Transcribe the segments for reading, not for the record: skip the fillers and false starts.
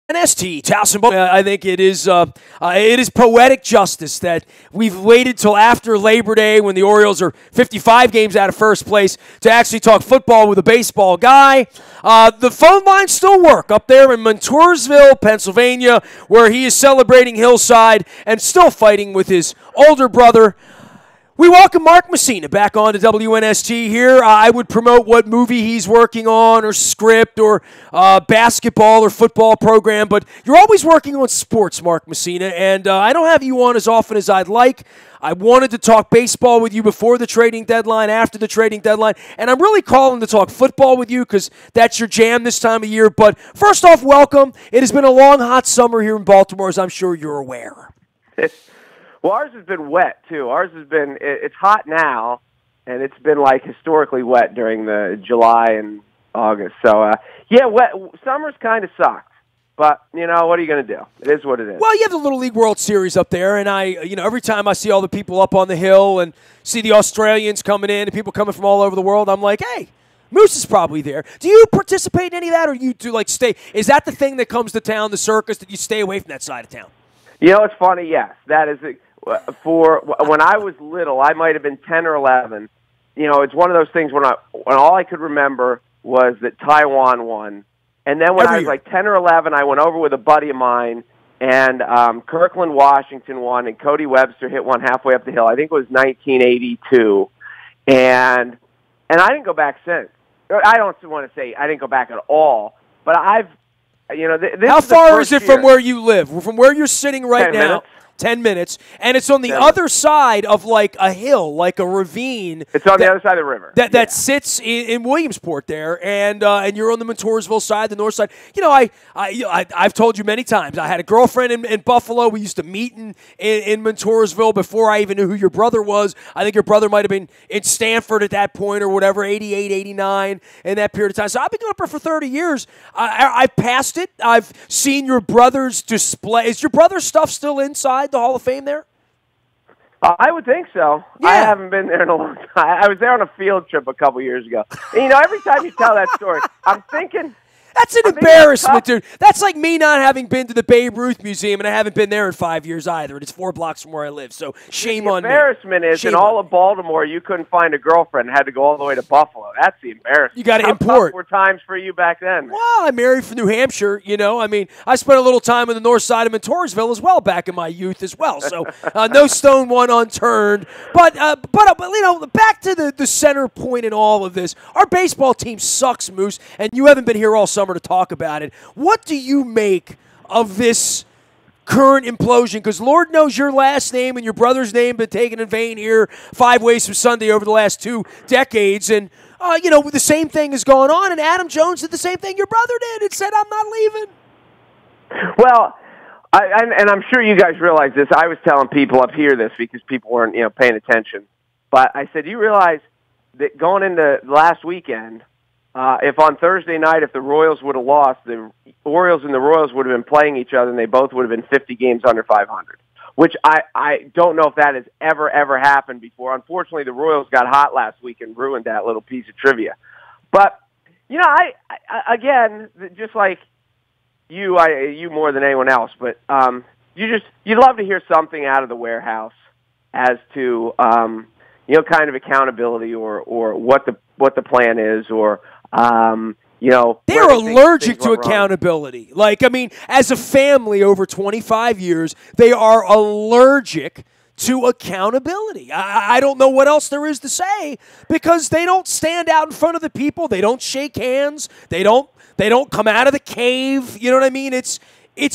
WNST, Towson. I think it is poetic justice that we've waited till after Labor Day when the Orioles are 55 games out of first place to actually talk football with a baseball guy. The phone lines still work up there in Montoursville, Pennsylvania, where he is celebrating Hillside and still fighting with his older brother. We welcome Mark Mussina back on to WNST here. I would promote what movie he's working on or script or basketball or football program, but you're always working on sports, Mark Mussina, and I don't have you on as often as I'd like. I wanted to talk baseball with you before the trading deadline, after the trading deadline, and I'm really calling to talk football with you because that's your jam this time of year. But first off, welcome. It has been a long, hot summer here in Baltimore, as I'm sure you're aware. Well, ours has been wet, too. Ours has been, it's hot now, and it's been, like, historically wet during the July and August. So, yeah, wet. Summer's kind of sucked. But, you know, what are you going to do? It is what it is. Well, you have the Little League World Series up there, and every time I see all the people up on the hill and see the Australians coming in and people coming from all over the world, I'm like, hey, Moose is probably there. Do you participate in any of that, or you do, like, stay? Is that the thing that comes to town, the circus, that you stay away from that side of town? You know, it's funny, yes. That is for when I was little, I might have been 10 or 11. You know, it's one of those things when all I could remember was that Taiwan won. And then when I was like 10 or 11, I went over with a buddy of mine, and Kirkland, Washington won, and Cody Webster hit one halfway up the hill. I think it was 1982. And I didn't go back since. I don't want to say I didn't go back at all, but I've, you know, this How is far is it from where you live? From where you're sitting right 10 now? minutes. 10 minutes, and it's on the other side of like a hill, like a ravine. It's on the other side of the river. That sits in Williamsport there, and you're on the Montoursville side, the north side. You know, I've told you many times, I had a girlfriend in Buffalo. We used to meet in Montoursville before I even knew who your brother was. I think your brother might have been in Stanford at that point or whatever, 88, 89, in that period of time. So I've been going up there for 30 years. I've passed it. I've seen your brother's display. Is your brother's stuff still inside the Hall of Fame there? I would think so. Yeah. I haven't been there in a long time. I was there on a field trip a couple years ago. And, you know, every time you tell that story, I'm thinking... That's an embarrassment, dude. That's like me not having been to the Babe Ruth Museum, and I haven't been there in 5 years either, and it's 4 blocks from where I live, so shame on me. The embarrassment is, in all of Baltimore, you couldn't find a girlfriend and had to go all the way to Buffalo. That's the embarrassment. You got to import. How tough were times for you back then? Well, I married from New Hampshire, you know. I mean, I spent a little time on the north side of Montoursville as well back in my youth as well, so no stone one unturned. But you know, back to the center point in all of this, our baseball team sucks, Moose, and you haven't been here all summer to talk about it. What do you make of this current implosion? Because Lord knows your last name and your brother's name been taken in vain here 5 ways from Sunday over the last 2 decades. And, you know, the same thing is going on. And Adam Jones did the same thing your brother did and said, I'm not leaving. Well, and I'm sure you guys realize this. I was telling people up here this because people weren't, you know, paying attention. But I said, you realize that going into last weekend, if on Thursday night, if the Royals would have lost, the Orioles and the Royals would have been playing each other, and they both would have been 50 games under 500, which I don't know if that has ever happened before. Unfortunately, the Royals got hot last week and ruined that little piece of trivia. But, you know, I again, just like you more than anyone else, but you'd love to hear something out of the warehouse as to, you know, kind of accountability or what the plan is, or you know, they're allergic to accountability. Like, I mean, as a family over 25 years, they are allergic to accountability. I don't know what else there is to say, because they don't stand out in front of the people. They don't shake hands. They don't come out of the cave. You know what I mean? It's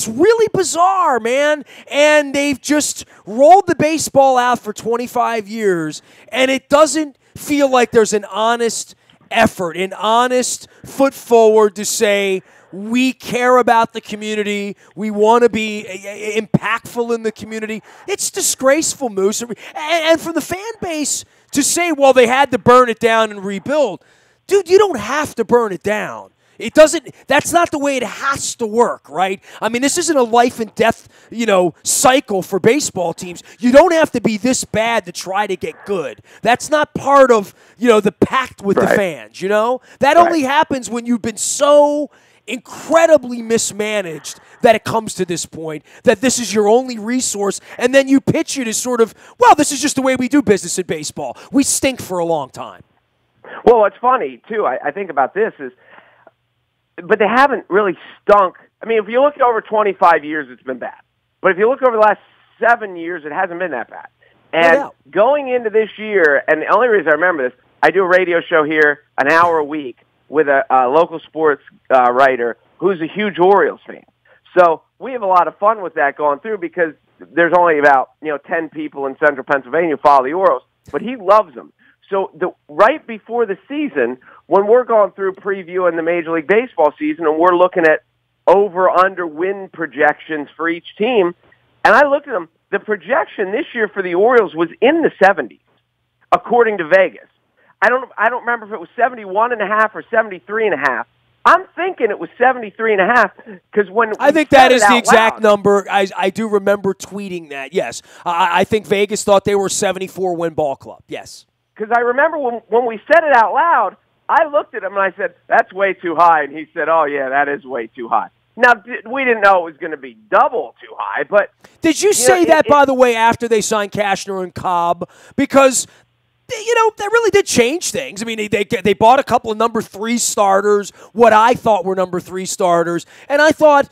really bizarre, man. And they've just rolled the baseball out for 25 years, and it doesn't feel like there's an honest effort, an honest foot forward to say, we care about the community. We want to be impactful in the community. It's disgraceful, Moose. And from the fan base to say, well, they had to burn it down and rebuild. Dude, you don't have to burn it down. It doesn't. That's not the way it has to work, right? I mean, this isn't a life and death, you know, cycle for baseball teams. You don't have to be this bad to try to get good. That's not part of, you know, the pact with the fans. You know, that only happens when you've been so incredibly mismanaged that it comes to this point, that this is your only resource, and then you pitch it as sort of, well, this is just the way we do business in baseball. We stink for a long time. Well, what's funny, too, I think about this is, but they haven't really stunk. I mean, if you look over 25 years, it's been bad. But if you look over the last 7 years, it hasn't been that bad. And going into this year, and the only reason I remember this, I do a radio show here an hour a week with a local sports writer who's a huge Orioles fan. So we have a lot of fun with that going through because there's only about 10 people in central Pennsylvania who follow the Orioles, but he loves them. So right before the season, when we're going through previewing the Major League Baseball season and we're looking at over-under win projections for each team, and I looked at them, the projection this year for the Orioles was in the 70s, according to Vegas. I don't remember if it was 71.5 or 73.5. I'm thinking it was 73.5 because when I think that is the exact number. I do remember tweeting that. Yes, I think Vegas thought they were 74 win ball club. Yes, because I remember when we said it out loud, I looked at him and I said, "That's way too high," and he said, "Oh yeah, that is way too high." Now we didn't know it was going to be double too high, but did you say that by the way after they signed Cashner and Cobb? Because that really did change things. I mean, they bought a couple of number 3 starters, what I thought were number 3 starters, and I thought,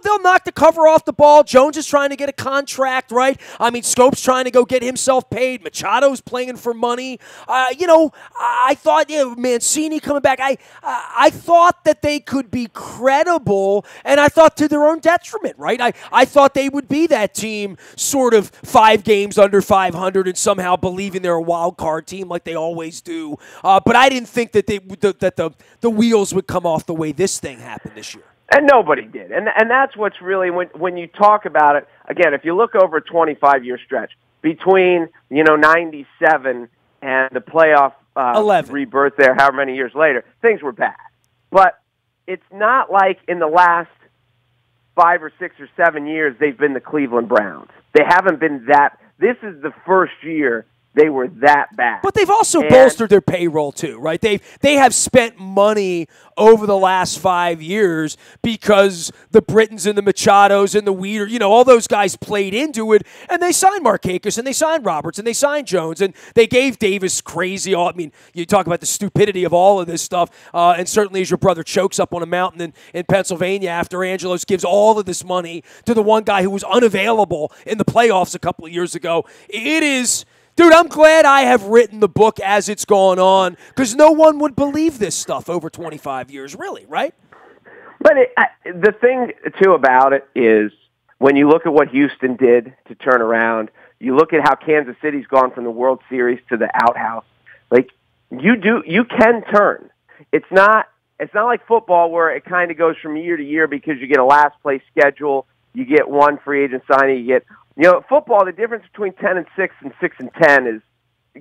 they'll knock the cover off the ball. Jones is trying to get a contract, right? I mean, Scope's trying to go get himself paid. Machado's playing for money. I thought, Mancini coming back. I thought that they could be credible, and I thought to their own detriment, right? I thought they would be that team sort of 5 games under 500 and somehow believing they're a wild card team like they always do, but I didn't think that the wheels would come off the way this thing happened this year. And nobody did, and that's what's really when you talk about it again. If you look over a 25-year stretch between 97 and the playoff 11 rebirth there, however many years later, things were bad. But it's not like in the last 5 or 6 or 7 years they've been the Cleveland Browns. They haven't been that. This is the first year they were that bad. But they've also bolstered their payroll too, right? They have spent money over the last 5 years because the Britons and the Machados and the Weeder, all those guys played into it, and they signed Markakis and they signed Roberts and they signed Jones and they gave Davis crazy. I mean, you talk about the stupidity of all of this stuff, and certainly as your brother chokes up on a mountain in Pennsylvania after Angelos gives all of this money to the one guy who was unavailable in the playoffs a couple of years ago. It is... Dude, I'm glad I have written the book as it's gone on because no one would believe this stuff over 25 years, really, right? But the thing, too, about it is when you look at what Houston did to turn around, you look at how Kansas City's gone from the World Series to the outhouse. Like, you can turn. It's not like football where it kind of goes from year to year because you get a last-place schedule, you get one free agent signing, you get... football, the difference between 10-6 and 6-10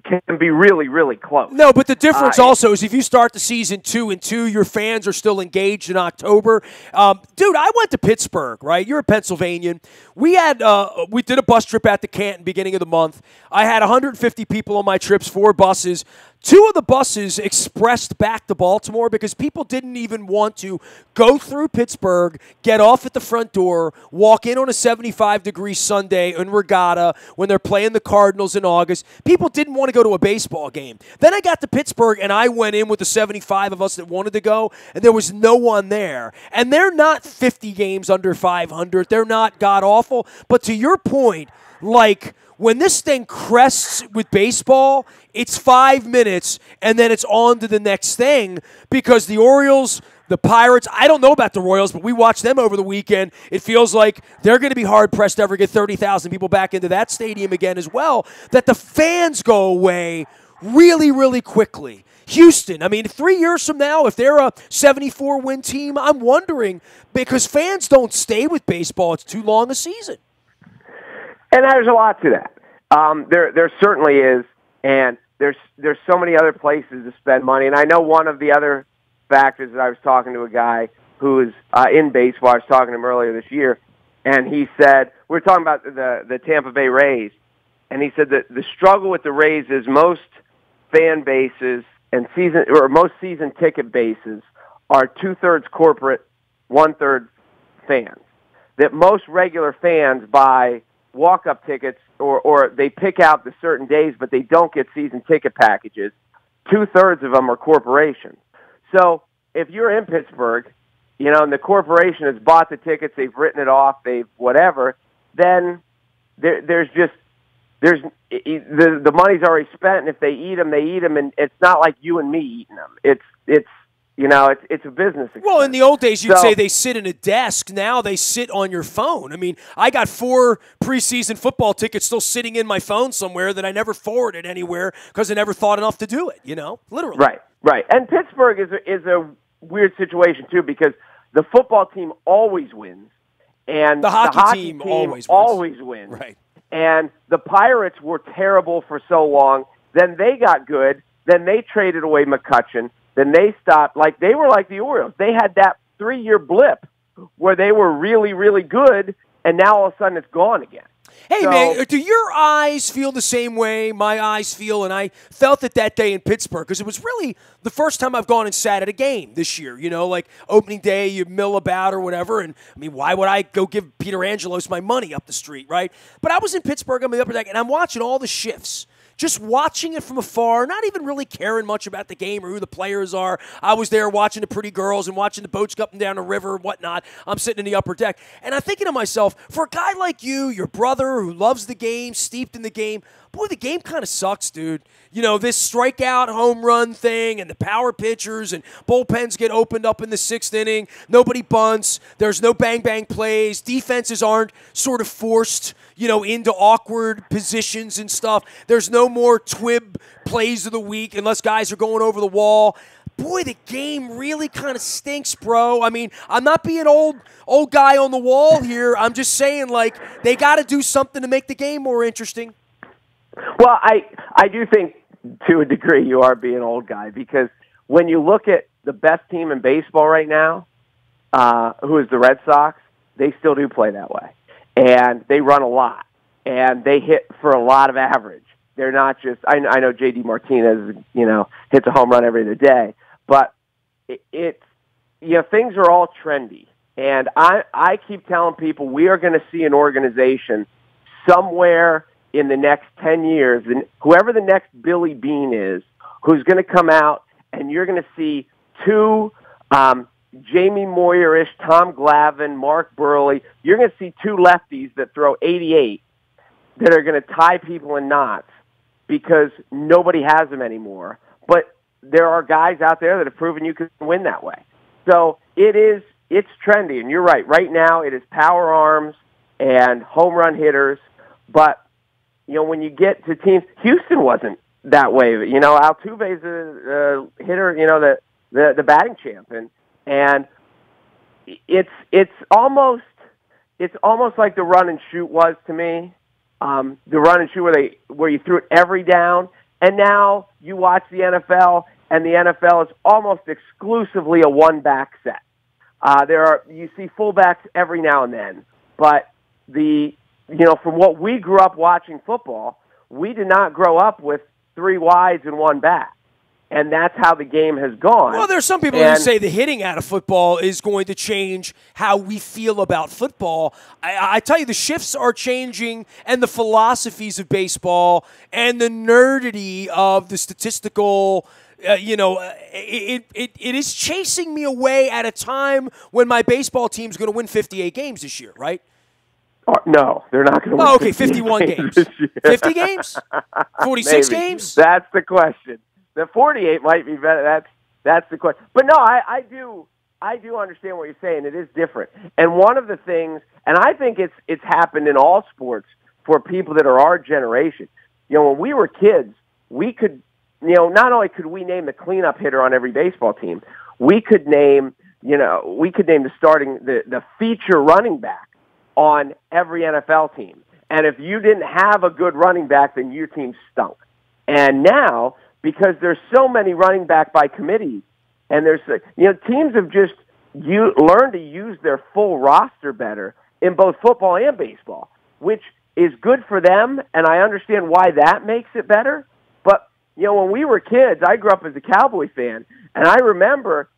can be really, really close. No, but the difference also is if you start the season 2-2, your fans are still engaged in October. Dude, I went to Pittsburgh, right? You're a Pennsylvanian. We did a bus trip at the Canton beginning of the month. I had 150 people on my trips, 4 buses. 2 of the buses expressed back to Baltimore because people didn't even want to go through Pittsburgh, get off at the front door, walk in on a 75-degree Sunday in Regatta when they're playing the Cardinals in August. People didn't want to go to a baseball game. Then I got to Pittsburgh, and I went in with the 75 of us that wanted to go, and there was no one there. And they're not 50 games under 500. They're not god-awful. But to your point, like... when this thing crests with baseball, it's 5 minutes, and then it's on to the next thing because the Orioles, the Pirates, I don't know about the Royals, but we watched them over the weekend. It feels like they're going to be hard-pressed to ever get 30,000 people back into that stadium again as well, that the fans go away really, really quickly. Houston, I mean, 3 years from now, if they're a 74-win team, I'm wondering because fans don't stay with baseball. It's too long a season. And there's a lot to that. There certainly is, and there's so many other places to spend money. And I know one of the other factors that I was talking to a guy who is in baseball. I was talking to him earlier this year, and he said we were talking about the Tampa Bay Rays, and he said that the struggle with the Rays is most fan bases and most season ticket bases are 2/3 corporate one-third fans. That most regular fans buy walk-up tickets or they pick out the certain days, but they don't get season ticket packages. Two-thirds of them are corporations. So if you're in Pittsburgh, and the corporation has bought the tickets, they've written it off, they've whatever, then there's the money's already spent, and if they eat them, and it's not like you and me eating them. It's a business expense. Well, in the old days, you'd say they sit in a desk. Now they sit on your phone. I mean, I got 4 preseason football tickets still sitting in my phone somewhere that I never forwarded anywhere because I never thought enough to do it, literally. Right. And Pittsburgh is a weird situation, too, because the football team always wins. And the hockey team always wins. Right. And the Pirates were terrible for so long. Then they got good. Then they traded away McCutchen. Then they stopped. They were like the Orioles. They had that 3-year blip where they were really, really good, and now all of a sudden it's gone again. Hey, man, do your eyes feel the same way my eyes feel? And I felt it that day in Pittsburgh because it was really the first time I've gone and sat at a game this year. Opening day, you mill about or whatever. And, I mean, why would I go give Peter Angelos my money up the street, right? But I was in Pittsburgh on the upper deck, and I'm watching all the shifts. Just watching it from afar, not even really caring much about the game or who the players are. I was there watching the pretty girls and watching the boats go up and down the river and whatnot. I'm sitting in the upper deck. And I'm thinking to myself, for a guy like you, your brother who loves the game, steeped in the game, boy, the game kind of sucks, dude. This strikeout home run thing and the power pitchers and bullpens get opened up in the 6th inning. Nobody bunts. There's no bang-bang plays. Defenses aren't sort of forced, into awkward positions and stuff. There's no more twib plays of the week unless guys are going over the wall. Boy, the game really kind of stinks, bro. I mean, I'm not being old guy on the wall here. I'm just saying, they got to do something to make the game more interesting. Well, I do think to a degree you are being old guy because when you look at the best team in baseball right now, who is the Red Sox, they still do play that way. And they run a lot. And they hit for a lot of average. They're not just, I know J.D. Martinez, hits a home run every other day. But it's, things are all trendy. And I keep telling people we are going to see an organization somewhere in the next 10 years, and whoever the next Billy Bean is, who's going to come out, and you're going to see 2 Jamie Moyer-ish, Tom Glavine, Mark Burley. You're going to see 2 lefties that throw 88 that are going to tie people in knots because nobody has them anymore. But there are guys out there that have proven you can win that way. So it's trendy, and you're right. Right now it is power arms and home run hitters, but when you get to teams, Houston wasn't that way. Altuve's a hitter, the batting champ, and it's almost like the run and shoot was to me. The run and shoot where you threw it every down, and now you watch the NFL, and the NFL is almost exclusively a one-back set. You see fullbacks every now and then, but from what we grew up watching football, we did not grow up with 3 wides and 1 back. And that's how the game has gone. Well, there's some people who say the hitting out of football is going to change how we feel about football. I tell you, the shifts are changing, and the philosophies of baseball and the nerdity of the statistical it is chasing me away at a time when my baseball team's going to win 58 games this year, right? No, they're not going to win. Oh, okay, 51 games. 50 games? 46 Maybe. games? That's the question. The 48 might be better. That's the question. But no, I do understand what you're saying. It is different. And one of the things, and I think it's happened in all sports for people that are our generation. When we were kids, we could, not only could we name the cleanup hitter on every baseball team, we could name the feature running back on every NFL team. And if you didn't have a good running back, then your team stunk. And now, because there's so many running back by committees, and there's, teams have just learned to use their full roster better in both football and baseball, which is good for them, and I understand why that makes it better. But, when we were kids, I grew up as a Cowboy fan, and I remember,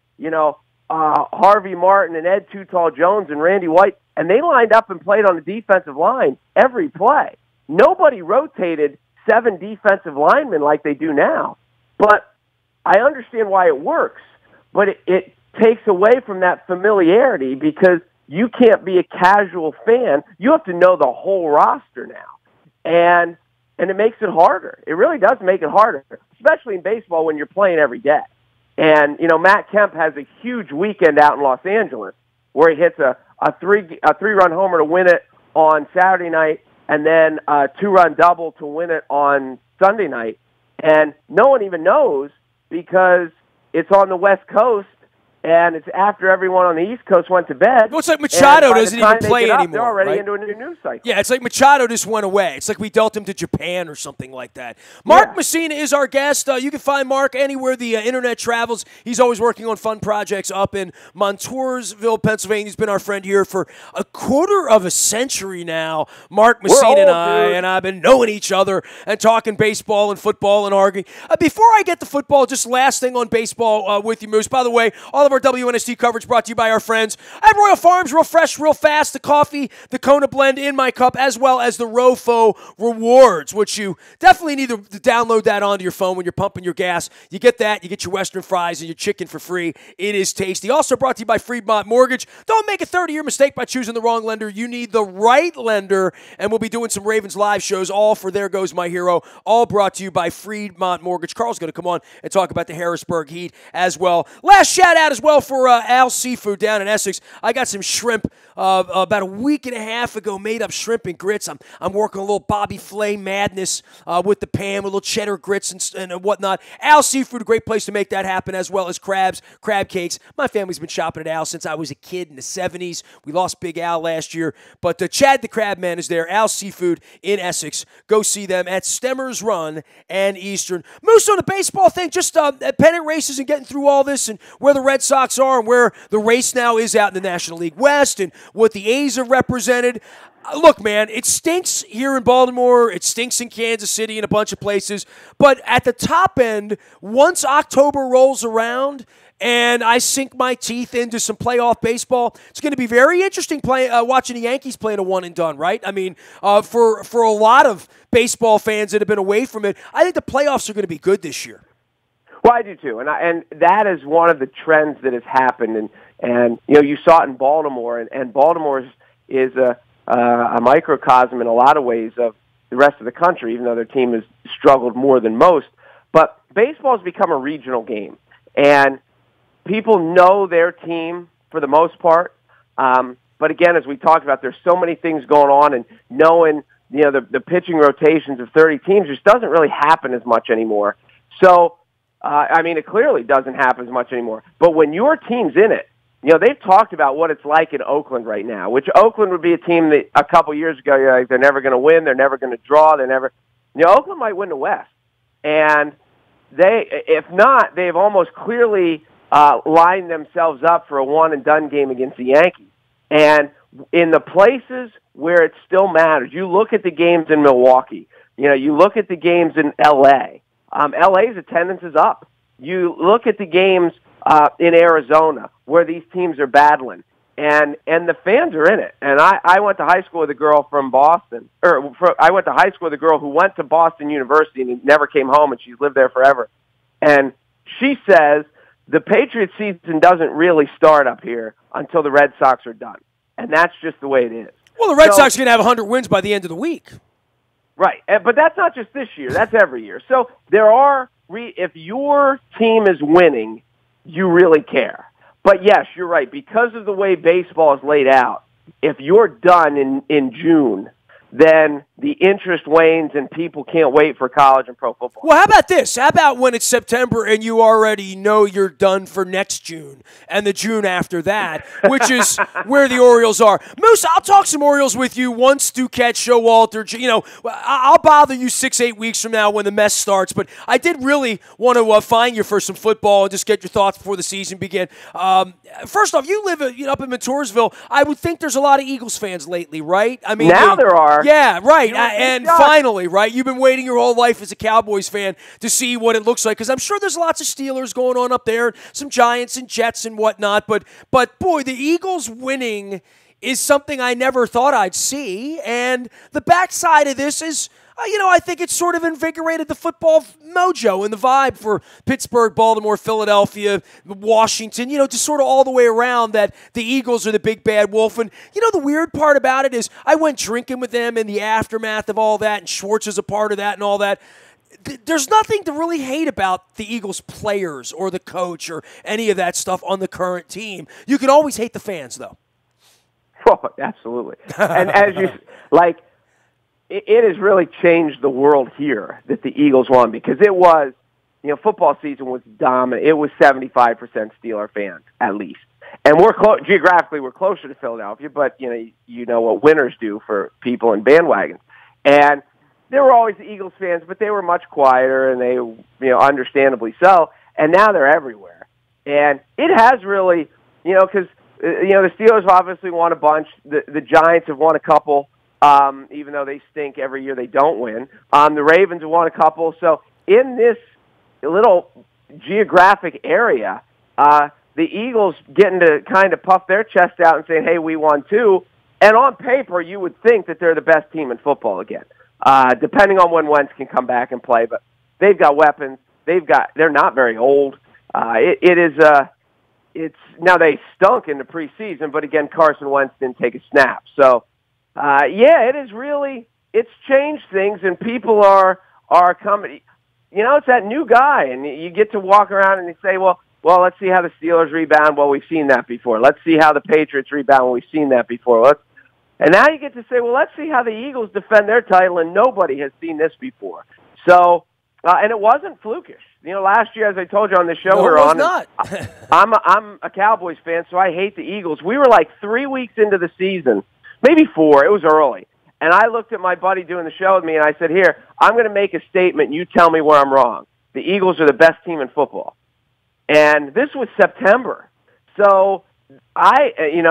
Harvey Martin and Ed Too Tall Jones and Randy White, and they lined up and played on the defensive line every play. Nobody rotated 7 defensive linemen like they do now. But I understand why it works, but it takes away from that familiarity because you can't be a casual fan. You have to know the whole roster now. And it makes it harder. It really does make it harder, especially in baseball when you're playing every day. And, Matt Kemp has a huge weekend out in Los Angeles where he hits a three-run homer to win it on Saturday night and then a 2-run double to win it on Sunday night. And no one even knows because it's on the West Coast and it's after everyone on the East Coast went to bed. Well, it's like Machado doesn't even play anymore. They're already right? into a new news cycle. Yeah, it's like Machado just went away. It's like we dealt him to Japan or something like that. Mark Mussina is our guest. You can find Mark anywhere the internet travels. He's always working on fun projects up in Montoursville, Pennsylvania. He's been our friend here for a quarter of a century now. Mark Mussina and I've been knowing each other and talking baseball and football and arguing. Before I get to football, just last thing on baseball with you, Moose. By the way, all of our WNST coverage brought to you by our friends at Royal Farms. Real fresh, real fast. The coffee, the Kona blend in my cup, as well as the Rofo Rewards, which you definitely need to download that onto your phone when you're pumping your gas. You get that, you get your Western fries and your chicken for free. It is tasty. Also brought to you by Freedmont Mortgage. Don't make a 30-year mistake by choosing the wrong lender. You need the right lender, and we'll be doing some Ravens live shows, all for There Goes My Hero, all brought to you by Freedmont Mortgage. Carl's going to come on and talk about the Harrisburg Heat as well. Last shout out as well for Al's Seafood down in Essex. I got some shrimp about a week and a half ago, made up shrimp and grits. I'm working a little Bobby Flay madness with the pan, with little cheddar grits and whatnot. Al's Seafood, a great place to make that happen, as well as crab cakes. My family's been shopping at Al's since I was a kid in the 70s. We lost Big Al last year, but Chad the Crab Man is there. Al's Seafood in Essex. Go see them at Stemmers Run and Eastern. Moose, on the baseball thing, just pennant races and getting through all this and where the Red Sox are and where the race now is out in the National League West and what the A's are represented. Look, man, it stinks here in Baltimore. It stinks in Kansas City and a bunch of places. But at the top end, once October rolls around and I sink my teeth into some playoff baseball, it's going to be very interesting watching the Yankees playing a one-and-done, right? I mean, for a lot of baseball fans that have been away from it, I think the playoffs are going to be good this year. Well, I do too, and that is one of the trends that has happened, and you saw it in Baltimore, and Baltimore is a microcosm in a lot of ways of the rest of the country, even though their team has struggled more than most. But baseball has become a regional game, and people know their team for the most part. But again, as we talked about, there's so many things going on, and knowing the pitching rotations of 30 teams just doesn't really happen as much anymore. So. It clearly doesn't happen as much anymore. But when your team's in it, they've talked about what it's like in Oakland right now, which Oakland would be a team that a couple years ago, you're like, they're never going to win, they're never going to draw, Oakland might win the West. And if not, they've almost clearly lined themselves up for a one-and-done game against the Yankees. And in the places where it still matters, you look at the games in Milwaukee, you look at the games in L.A., LA's attendance is up. You look at the games in Arizona where these teams are battling, and the fans are in it. And I went to high school with a girl from Boston, I went to high school with a girl who went to Boston University and never came home, and she's lived there forever. And she says the Patriots season doesn't really start up here until the Red Sox are done, and that's just the way it is. Well, the Red Sox are going to have 100 wins by the end of the week. Right, but that's not just this year. That's every year. So if your team is winning, you really care. But yes, you're right. Because of the way baseball is laid out, if you're done in June, then the interest wanes and people can't wait for college and pro football. Well, how about this? How about when it's September and you already know you're done for next June and the June after that, which is where the Orioles are. Moose, I'll talk some Orioles with you once Duquette, Showalter. I'll bother you 6-8 weeks from now when the mess starts, but I did really want to find you for some football and just get your thoughts before the season began. First off, you live up in Montoursville. I would think there's a lot of Eagles fans lately, right? Now there are. Yeah, right. Right, and finally, right, you've been waiting your whole life as a Cowboys fan to see what it looks like, because I'm sure there's lots of Steelers going on up there, some Giants and Jets and whatnot, but boy, the Eagles winning is something I never thought I'd see, and the backside of this is, I think it's sort of invigorated the football mojo and the vibe for Pittsburgh, Baltimore, Philadelphia, Washington, just sort of all the way around that the Eagles are the big bad wolf. And, the weird part about it is I went drinking with them in the aftermath of all that, and Schwartz is a part of that and all that. There's nothing to really hate about the Eagles players or the coach or any of that stuff on the current team. You can always hate the fans, though. Oh, absolutely. And as you, it has really changed the world here that the Eagles won, because it was, football season was dominant. It was 75% Steeler fans, at least. And we're geographically, we're closer to Philadelphia, but, you know what winners do for people in bandwagons. And there were always Eagles fans, but they were much quieter, and they, understandably so. And now they're everywhere. And it has really, because, the Steelers have obviously won a bunch. The Giants have won a couple. Even though they stink every year, they don't win. The Ravens have won a couple. So in this little geographic area, the Eagles getting to kind of puff their chest out and saying, hey, we won too. And on paper, you would think that they're the best team in football again, depending on when Wentz can come back and play. But they've got weapons. They're not very old. It's now they stunk in the preseason, but again, Carson Wentz didn't take a snap. So, it is really, it's changed things, and people are coming. It's that new guy, and you get to walk around and you say, well, let's see how the Steelers rebound. Well, we've seen that before. Let's see how the Patriots rebound. Well, we've seen that before. And now you get to say, well, let's see how the Eagles defend their title, and nobody has seen this before. So, and it wasn't flukish. Last year, as I told you on the show no, we were on, not. I'm a Cowboys fan, so I hate the Eagles. We were like 3 weeks into the season, maybe 4. It was early. And I looked at my buddy doing the show with me, and I said, here, I'm going to make a statement. You tell me where I'm wrong. The Eagles are the best team in football. And this was September. So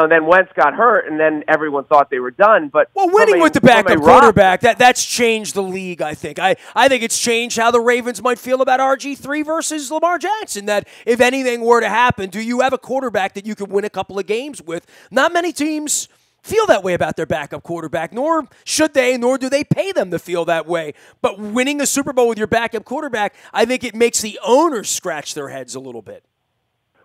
then Wentz got hurt, and then everyone thought they were done. But winning with the backup quarterback, that's changed the league, I think. I think it's changed how the Ravens might feel about RG3 versus Lamar Jackson, that if anything were to happen, do you have a quarterback that you can win a couple of games with? Not many teams feel that way about their backup quarterback, nor should they, nor do they pay them to feel that way. But winning a Super Bowl with your backup quarterback, I think it makes the owners scratch their heads a little bit.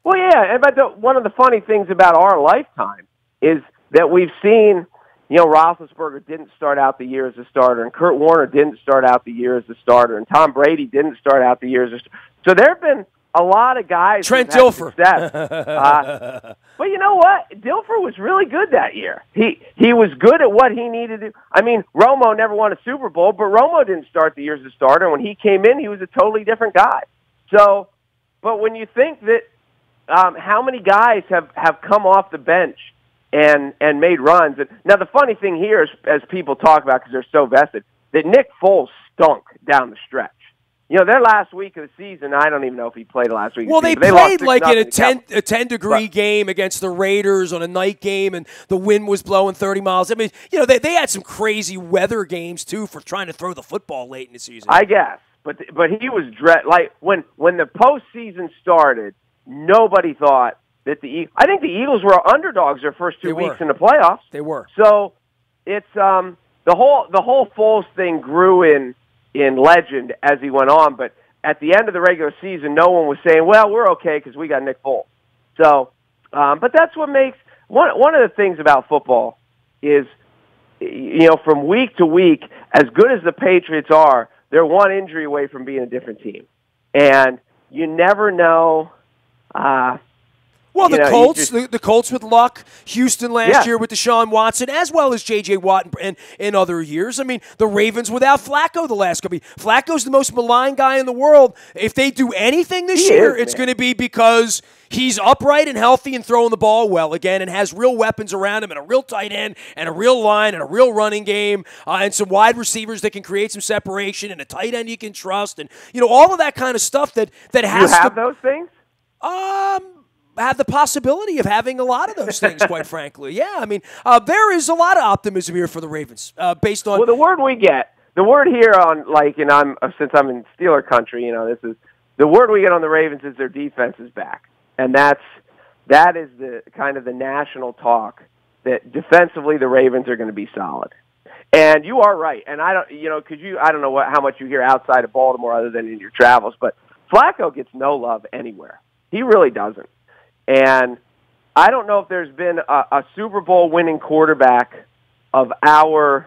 Well, yeah, but one of the funny things about our lifetime is that we've seen, Roethlisberger didn't start out the year as a starter, and Kurt Warner didn't start out the year as a starter, and Tom Brady didn't start out the year as a starter. So there have been a lot of guys. Trent Dilfer. But you know what? Dilfer was really good that year. He was good at what he needed to do. I mean, Romo never won a Super Bowl, but Romo didn't start the year as a starter. When he came in, he was a totally different guy. So, but when you think that how many guys have come off the bench and made runs. And now the funny thing here is, as people talk about because they're so vested, that Nick Foles stunk down the stretch. Their last week of the season, I don't even know if he played last week. Well, they played like in a 10-degree game against the Raiders on a night game, and the wind was blowing 30 miles. I mean, they had some crazy weather games, too, for trying to throw the football late in the season. I guess. But he was like when the postseason started, nobody thought that I think the Eagles were underdogs their first 2 weeks in the playoffs. They were. So it's the whole Foles thing grew in legend as he went on, but at the end of the regular season, no one was saying, well, we're okay because we got Nick Foles. So, but that's what makes one of the things about football is, from week to week, as good as the Patriots are, they're one injury away from being a different team. And you never know. Well, the Colts, the Colts with Luck, Houston last year with Deshaun Watson, as well as J.J. Watt in other years. I mean, the Ravens without Flacco the last couple. Flacco's the most maligned guy in the world. If they do anything this year, it's going to be because he's upright and healthy and throwing the ball well again and has real weapons around him and a real tight end and a real line and a real running game and some wide receivers that can create some separation and a tight end you can trust and, all of that kind of stuff that has to... You have those things? have the possibility of having a lot of those things, quite frankly. Yeah, I mean, there is a lot of optimism here for the Ravens based on. Well, the word here on since I'm in Steeler country, this is the word we get on the Ravens is their defense is back, and that is the kind of the national talk that defensively the Ravens are going to be solid. And you are right. And I don't know how much you hear outside of Baltimore other than in your travels, but Flacco gets no love anywhere. He really doesn't. And I don't know if there's been a Super Bowl winning quarterback of our,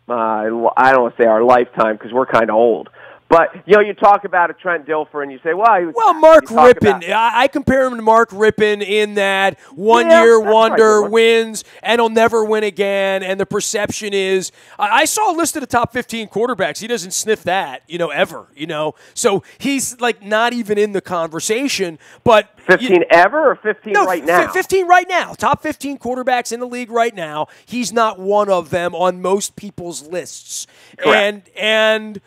I don't want to say our lifetime because we're kind of old. But, you talk about a Trent Dilfer and you say, well, Mark Rippon. I compare him to Mark Rippon in that one-year wonder wins and he'll never win again. And the perception is, I saw a list of the top 15 quarterbacks. He doesn't sniff that, ever, So he's, not even in the conversation. But 15 ever or 15 right now? 15 right now. Top 15 quarterbacks in the league right now. He's not one of them on most people's lists. Correct. And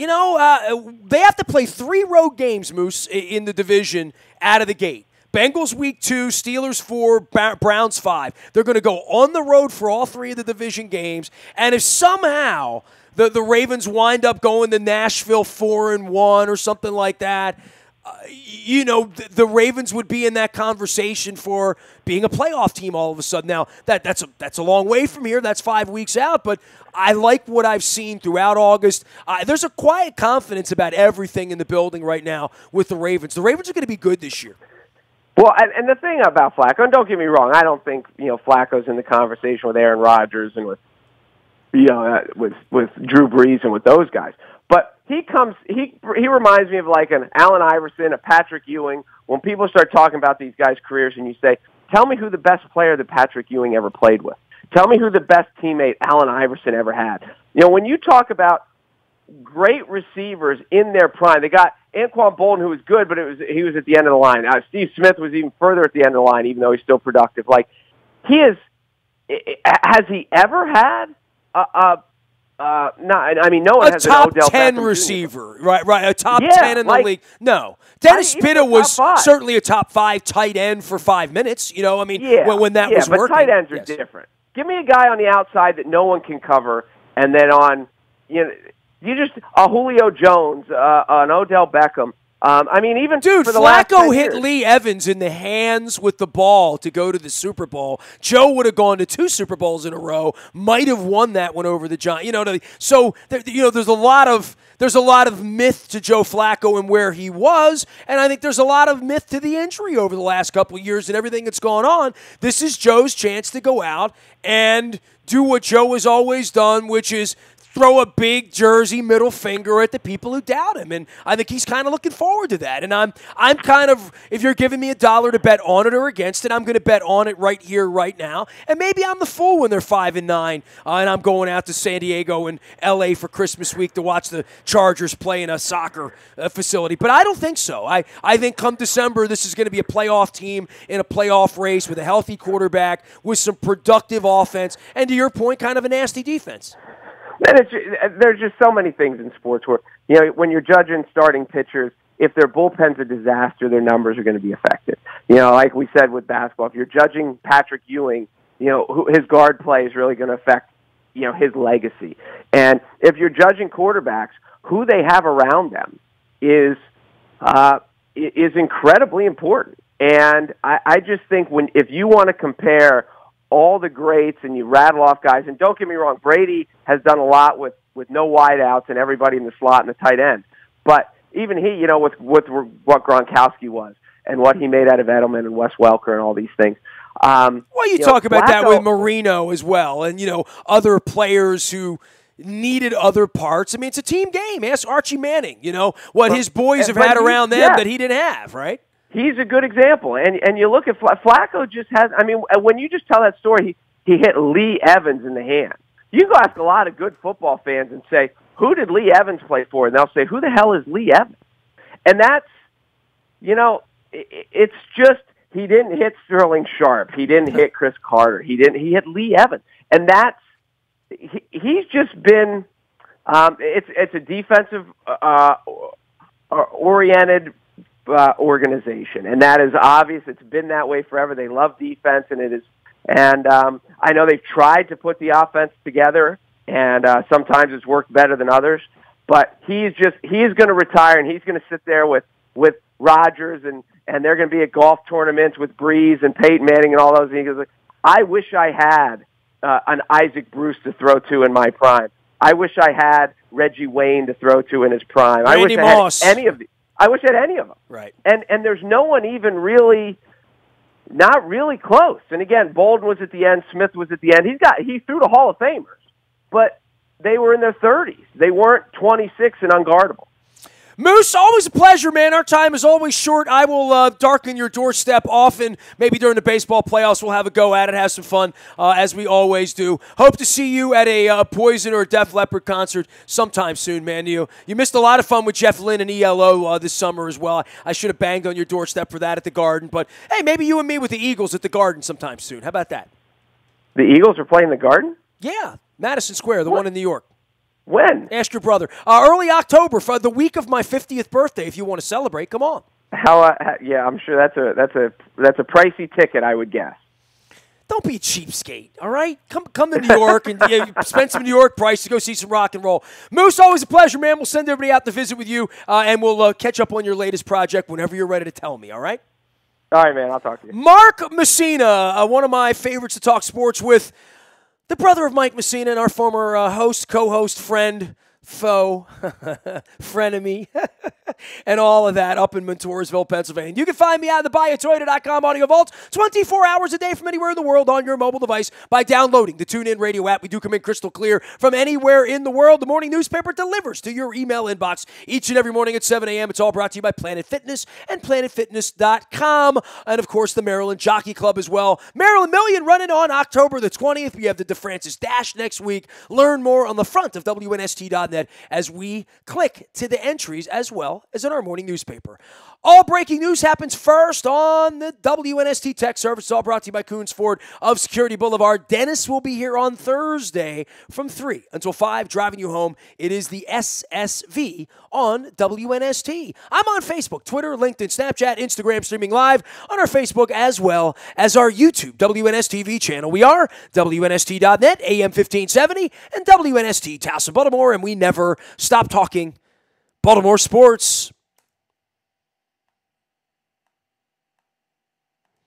they have to play 3 road games, Moose, in the division out of the gate. Bengals week 2, Steelers 4, Browns 5. They're going to go on the road for all 3 of the division games. And if somehow the Ravens wind up going to Nashville 4-1 or something like that, the Ravens would be in that conversation for being a playoff team all of a sudden. Now, that's a long way from here. That's 5 weeks out, but I like what I've seen throughout August. There's a quiet confidence about everything in the building right now with the Ravens. The Ravens are going to be good this year. Well, and the thing about Flacco, and don't get me wrong, I don't think Flacco's in the conversation with Aaron Rodgers and with Drew Brees and with those guys. But he reminds me of like an Allen Iverson, a Patrick Ewing. When people start talking about these guys' careers and you say, tell me who the best player that Patrick Ewing ever played with. Tell me who the best teammate Allen Iverson ever had. When you talk about great receivers in their prime, they got Anquan Bolden, who was good, but he was at the end of the line. Steve Smith was even further at the end of the line, even though he's still productive. Has he ever had no one has an Odell Beckham Jr. A top 10 receiver, right? A top 10 in the league. No. Dennis Pitta was certainly a top 5 tight end for 5 minutes, when that was working. But tight ends are different. Give me a guy on the outside that no one can cover, and then a Julio Jones, an Odell Beckham. Even dude, for the Flacco hit years. Lee Evans in the hands with the ball to go to the Super Bowl. Joe would have gone to 2 Super Bowls in a row. Might have won that one over the Giants. So there's a lot of myth to Joe Flacco and where he was, and I think there's a lot of myth to the injury over the last couple of years and everything that's gone on. This is Joe's chance to go out and do what Joe has always done, which is throw a big jersey middle finger at the people who doubt him, and I think he's kind of looking forward to that. And I'm kind of, if you're giving me $1 to bet on it or against it, I'm going to bet on it right here, right now. And maybe I'm the fool when they're 5-9, and I'm going out to San Diego and L.A. for Christmas week to watch the Chargers play in a soccer facility. But I don't think so. I think come December, this is going to be a playoff team in a playoff race with a healthy quarterback, with some productive offense, and to your point, kind of a nasty defense. There's just so many things in sports where, when you're judging starting pitchers, if their bullpen's a disaster, their numbers are going to be affected. Like we said with basketball, if you're judging Patrick Ewing, his guard play is really going to affect, his legacy. And if you're judging quarterbacks, who they have around them is incredibly important. And I just think if you want to compare all the greats and you rattle off guys, and don't get me wrong, Brady has done a lot with no wideouts and everybody in the slot and the tight end. But even he, with what Gronkowski was and what he made out of Edelman and Wes Welker and all these things. You talk about that with Marino as well, and other players who needed other parts. I mean, it's a team game. Ask Archie Manning, what his boys have had around them that he didn't have, right? He's a good example, and you look at Flacco. Just has. I mean, when you just tell that story, he hit Lee Evans in the hand. You go ask a lot of good football fans and say, "Who did Lee Evans play for?" And they'll say, "Who the hell is Lee Evans?" And that's, it's just he didn't hit Sterling Sharp, he didn't hit Chris Carter, he hit Lee Evans, and he's just been. It's a defensive oriented. organization, and that is obvious. It's been that way forever. They love defense, and it is. And I know they've tried to put the offense together, and sometimes it's worked better than others. But he's going to retire, and he's going to sit there with Rodgers, and they're going to be at golf tournaments with Breeze and Peyton Manning and all those. And he goes, I wish I had an Isaac Bruce to throw to in my prime. I wish I had Reggie Wayne to throw to in his prime. Randy I wish Moss. I had any of the. I wish I had any of them. Right. And there's no one even really, not really close. And again, Bolden was at the end. Smith was at the end. He threw to Hall of Famers, but they were in their 30s. They weren't 26 and unguardable. Moose, always a pleasure, man. Our time is always short. I will darken your doorstep often. Maybe during the baseball playoffs, we'll have a go at it, have some fun, as we always do. Hope to see you at a Poison or a Def Leppard concert sometime soon, man. You missed a lot of fun with Jeff Lynne and ELO this summer as well. I should have banged on your doorstep for that at the Garden. But, hey, maybe you and me with the Eagles at the Garden sometime soon. How about that? The Eagles are playing the Garden? Yeah, Madison Square, the one in New York. When? Ask your brother. Early October, for the week of my 50th birthday. If you want to celebrate, come on. Yeah, I'm sure that's a pricey ticket, I would guess. Don't be a cheapskate, all right? Come to New York and spend some New York price to go see some rock and roll. Moose, always a pleasure, man. We'll send everybody out to visit with you, and we'll catch up on your latest project whenever you're ready to tell me, all right? All right, man. I'll talk to you. Mark Mussina, one of my favorites to talk sports with. The brother of Mike Mussina and our former host, co-host, friend, foe, frenemy, and all of that up in Montoursville, Pennsylvania. You can find me at the BuyAToyota.com audio vault 24 hours a day from anywhere in the world on your mobile device by downloading the TuneIn Radio app. We do come in crystal clear from anywhere in the world. The morning newspaper delivers to your email inbox each and every morning at 7 a.m. It's all brought to you by Planet Fitness and PlanetFitness.com. And, of course, the Maryland Jockey Club as well. Maryland Million running on October the 20th. We have the DeFrancis Dash next week. Learn more on the front of WNST.net as we click to the entries as well as in our morning newspaper. All breaking news happens first on the WNST Tech Service. It's all brought to you by Coons Ford of Security Boulevard. Dennis will be here on Thursday from 3 until 5, driving you home. It is the SSV on WNST. I'm on Facebook, Twitter, LinkedIn, Snapchat, Instagram, streaming live on our Facebook as well as our YouTube WNSTV channel. We are WNST.net, AM 1570, and WNST Towson, Baltimore, and we never stop talking Baltimore sports.